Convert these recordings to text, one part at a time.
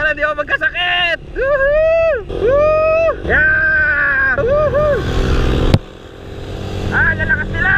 sana di ako magkasakit. Woohoo! Woo! Yeah! Woohoo! Ah, lalakas sila.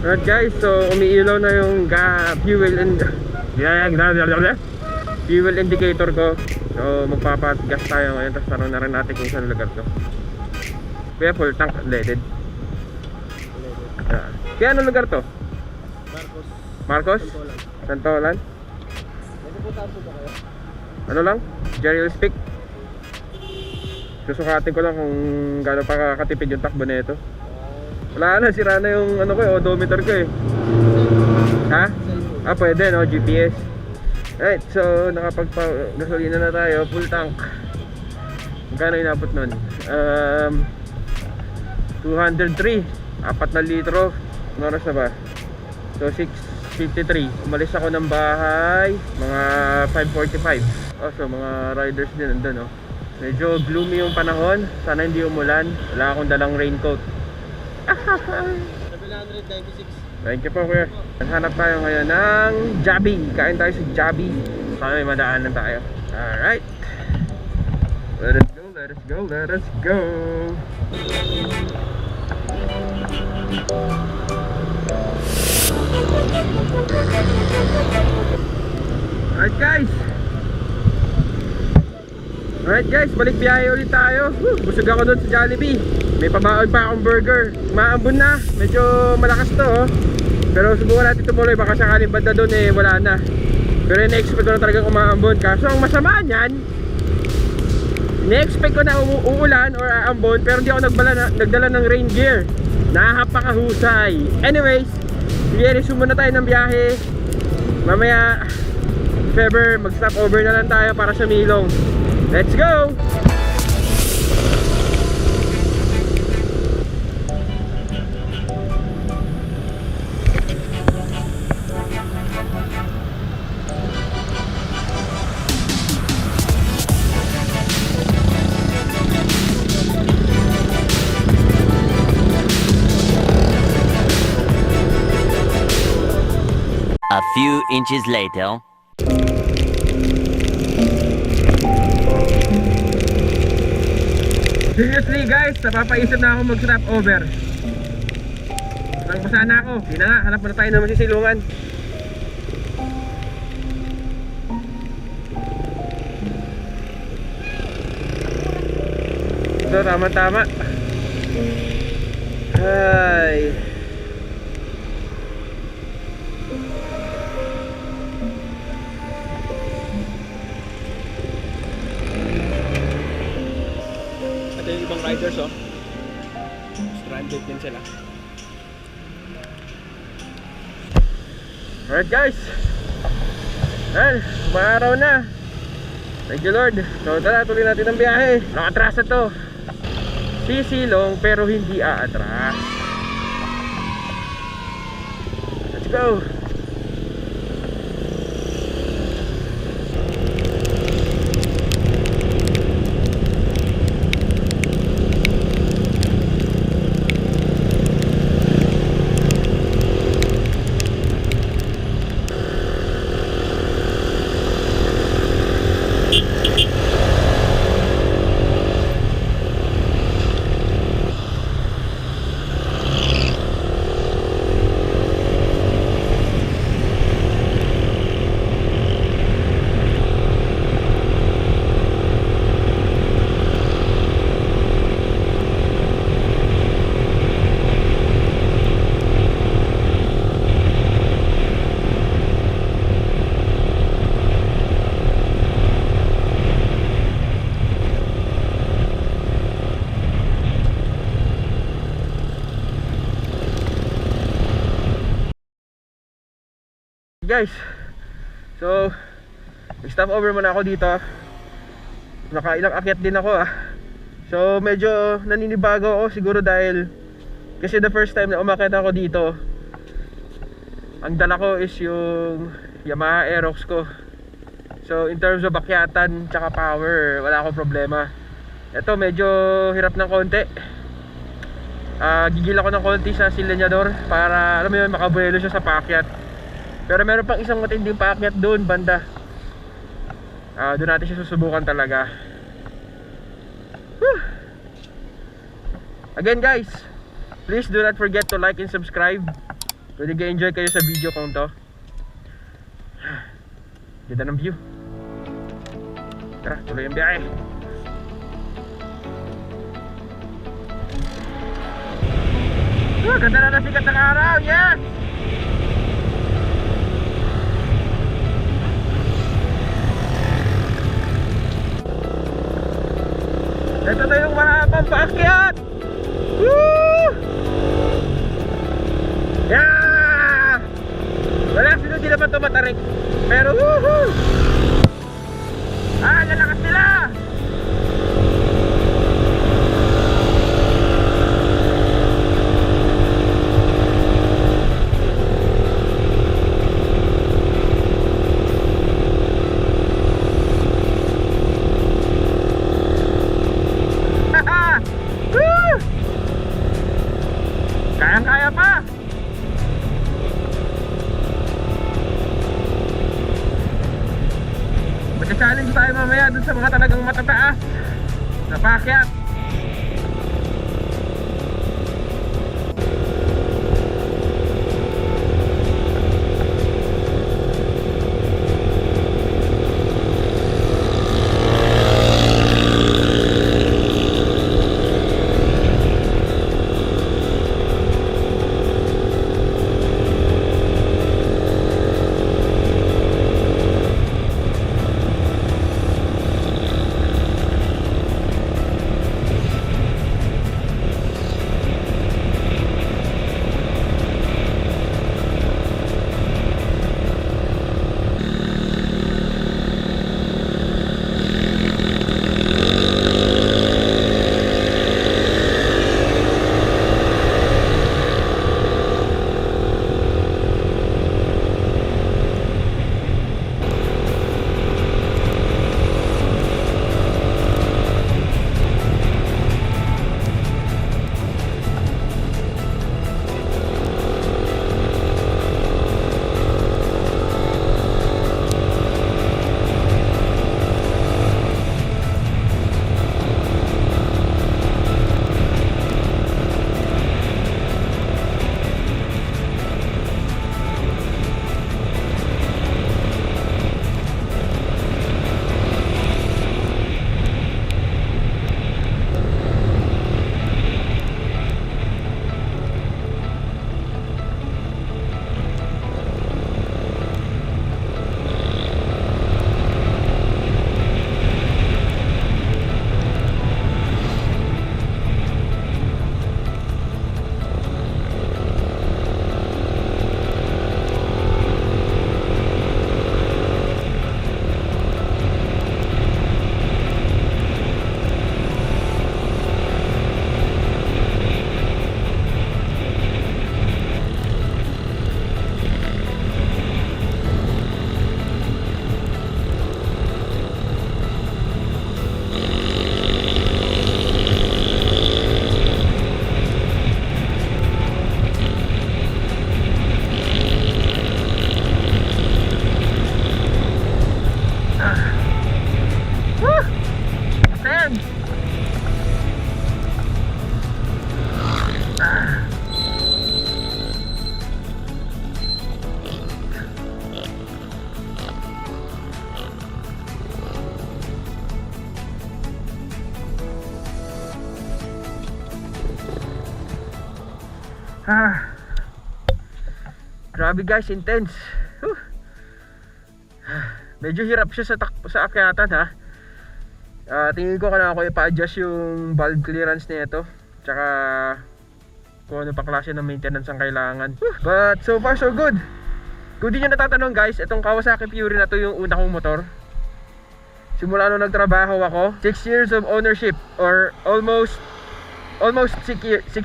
Alright guys, so umiilaw na yung fuel indicator ko. So magpapagas tayo ngayon, tapos tanong na rin natin kung saan lugar to. Kaya full tank leaded. Kaya anong lugar to? Marcos? Santolan? Nagpupuntahan po ba kayo? Ano lang? Jerry Speak. Susukatin ko lang kung gaano pa katipid yung takbo na ito. Wala na, sira na yung ano ko, odometer ko eh. Ha? Ah, pwede no, GPS. Alright, so nakapagpa-gasolina na tayo, full tank. Magkano inabot nun? 203, 4 na litro. Ano oras na ba? So 6:53. Umalis ako ng bahay mga 5:45. Oh, so mga riders din nandun oh. Medyo gloomy yung panahon. Sana hindi umulan. Wala akong dalang raincoat. 796. Thank you po kuya. Hanap tayo ngayon ng Joby. Kain tayo sa Joby. Sana may madaanan tayo. Alright, let us go, let us go, let us go. Alright guys, balik biyahe ulit tayo. Busog ako doon sa Jollibee. May pabaon pa akong burger. Maambon na, medyo malakas to oh. Pero subukan natin tumuloy, baka sakaling banda doon eh wala na. Pero in-expect ko na talagang umaambon. Kaso ang masama niyan, in-expect ko na uulan or aambon, pero hindi ako nagdala ng rain gear. Napakahusay. Anyways, sige, resume muna tayo ng biyahe. Mamaya, if ever, mag-stop over na lang tayo para sa Milong. Let's go! A few inches later. Seriously guys, napapaisip na ako mag-stop over. Nang pasana ako. Hindi na nga, hanap na tayo ng masisilungan. So tama-tama. Ay. Yung ibang riders oh, stranded din sila. Alright guys, well, maaraw na. Thank you Lord. So tara, tuloy natin ang biyahe. Nakatras na to. Sisilong pero hindi aatras. Let's go. guys, so stop over muna ako dito. Nakailang akyat din ako So medyo naninibago ako siguro dahil kasi the first time na umakyat ako dito, ang dala ko is yung Yamaha Aerox ko. So in terms of akyatan tsaka power, wala akong problema. Ito medyo hirap ng konti. Gigil ako ng konti sa silenyador para alam mo yun, makabuelo siya sa paakyat. Pero meron pang isang matinding paakyat doon banda. Doon natin siya susubukan talaga. Whew. Again guys, please do not forget to like and subscribe kung nag-enjoy kayo sa video kong to. Ganda ng view. Tara, tuloy ang biyahe. Ganda na sikat ng araw, yes! Ito na yung mahabang paakyat! Woo! Yeah! Wala, sino di naman tumatarik. Pero woohoo! Lalakas sila! Kayang-kaya pa. Magka-challenge tayo mamaya dun sa mga talagang matataas na paakyat. Grabe guys, intense. Medyo hirap siya sa akyatan ha. Tingin ko kailangan ko ipa-adjust yung valve clearance nito, tsaka kung ano pa klase ng maintenance ang kailangan. But so far so good. Kung di nyo natatanong guys, itong Kawasaki Fury na to yung una kong motor. Simula nung nagtrabaho ako, 6 years of ownership or almost 6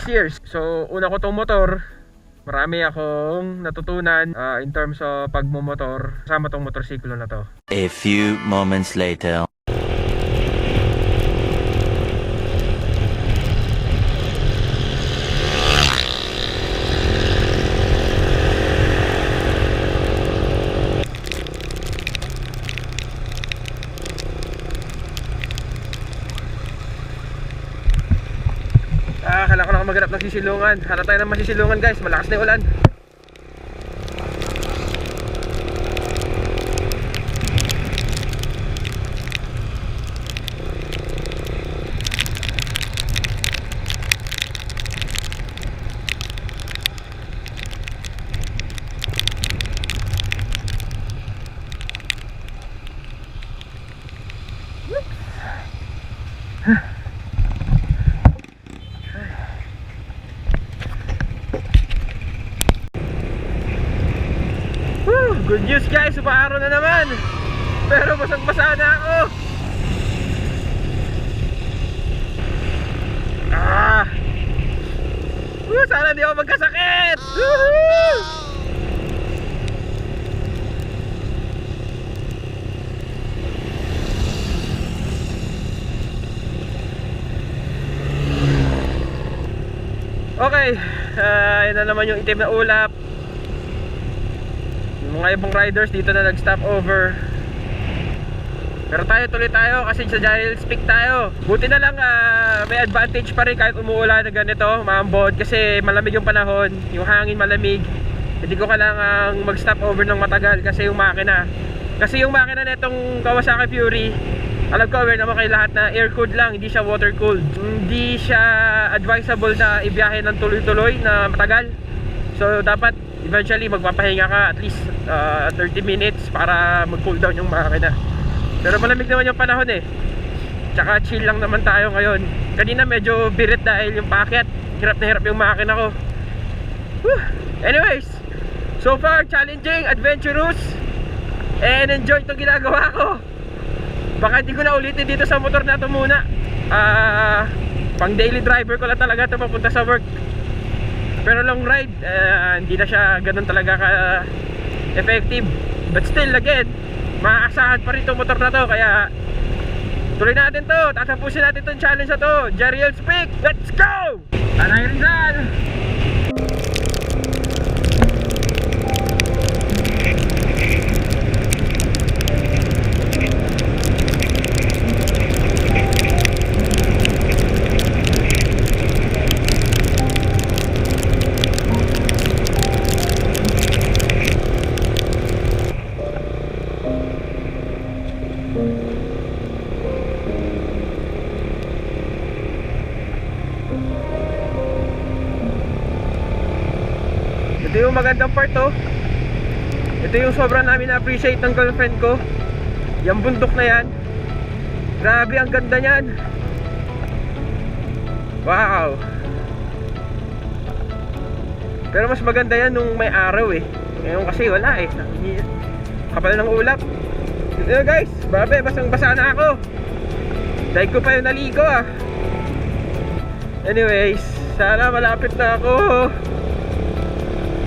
years. So una ko tong motor, marami akong natutunan in terms of pagmumotor kasama tong motorsiklo na to. A few moments later. Kailangan ko na maghanap ng sisilungan. Hanap tayo ng masisilungan guys, malakas na yung ulan. Good news guys, sumaaraw na naman. Pero basang-basa na ako. Sana di ako magkasakit. Woohoo! Okay, yun na naman yung itim na ulap. Mga ibang riders dito na nag-stop over. Pero tuloy tayo kasi sa Giles Peak tayo. Buti na lang may advantage pa rin kahit umuulan na ganito, maambod. Kasi malamig yung panahon, yung hangin malamig. Hindi ko kailangang mag-stop over ng matagal kasi yung makina. Kasi yung makina na itong Kawasaki Fury, alam ko aware naman kayo lahat na air-cooled lang, hindi siya water-cooled. Hindi siya advisable na ibiyahe ng tuloy-tuloy na matagal. So dapat eventually magpapahinga ka at least 30 minutes para mag-cool down yung makina. Pero malamig naman yung panahon eh. Tsaka chill lang naman tayo ngayon. Kanina medyo birit dahil yung paakyat. Hirap na hirap yung makina ko. Whew. Anyways, so far challenging, adventurous, and enjoy itong ginagawa ko. Baka hindi ko na ulitin dito sa motor na ito muna. Pang daily driver ko lang talaga ito papunta sa work. Pero long ride, hindi na siya ganun talaga ka-effective. But still, again, maaasahan pa rin itong motor na to. Kaya, tuloy natin to. Tatapusin natin itong challenge na to. Giles Peak, let's go! Tanay Rizal! Ito yung magandang part oh. Ito yung sobrang namin na-appreciate ng girlfriend ko. Yung bundok na yan. Grabe ang ganda niyan. Wow. Pero mas maganda yan nung may araw eh. Ngayon kasi wala eh. Kapal ng ulap. Ito guys, babe, basang-basa na ako. Dahil ko pa yung naligo ah. Anyways, sana malapit na ako.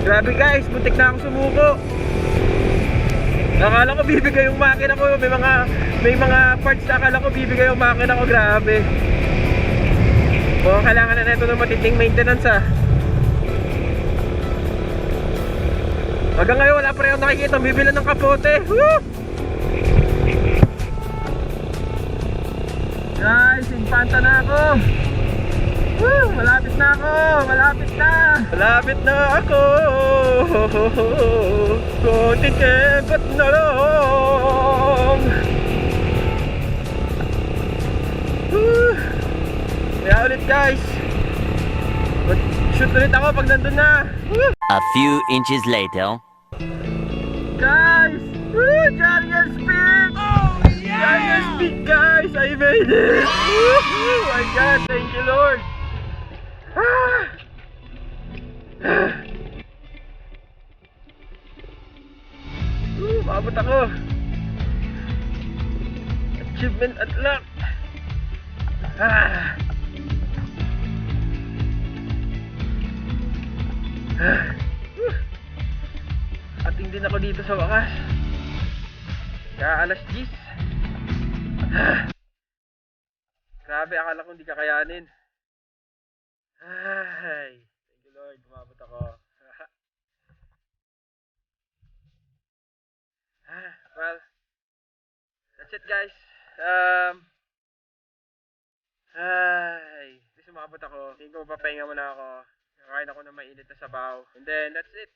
Grabe guys, muntik na akong sumuko. Akala ko bibigay yung makina ko. May mga parts na akala ko bibigay yung makina ko. Grabe. Mukhang kailangan na ito ng matinding maintenance ah. Hanggang ngayon wala pa rin akong nakikita bibila ng kapote. Woo! Guys, impanta na ako. Woo! Malapit na ako! Malapit na! Malapit na ako! Konting kempat na lang! Woo! Kaya ulit guys! Shoot ulit ako pag nandun na! Woo! A few inches later. Guys! Woo! Giles Peak! Oh yeah! Giles Peak guys! I made it! Woo! My God! Thank you Lord! Umabot ako. Achievement unlocked. Ah. Ating din ako dito sa wakas. Kaya alas 10. Grabe, akala ko hindi kakayanin. Ay, thank you Lord, umabot ako. Well, that's it guys. Ay, sumabot ako. Tingin ko papahinga muna ako. Kakain ako ng mainit na sabaw. And then, that's it.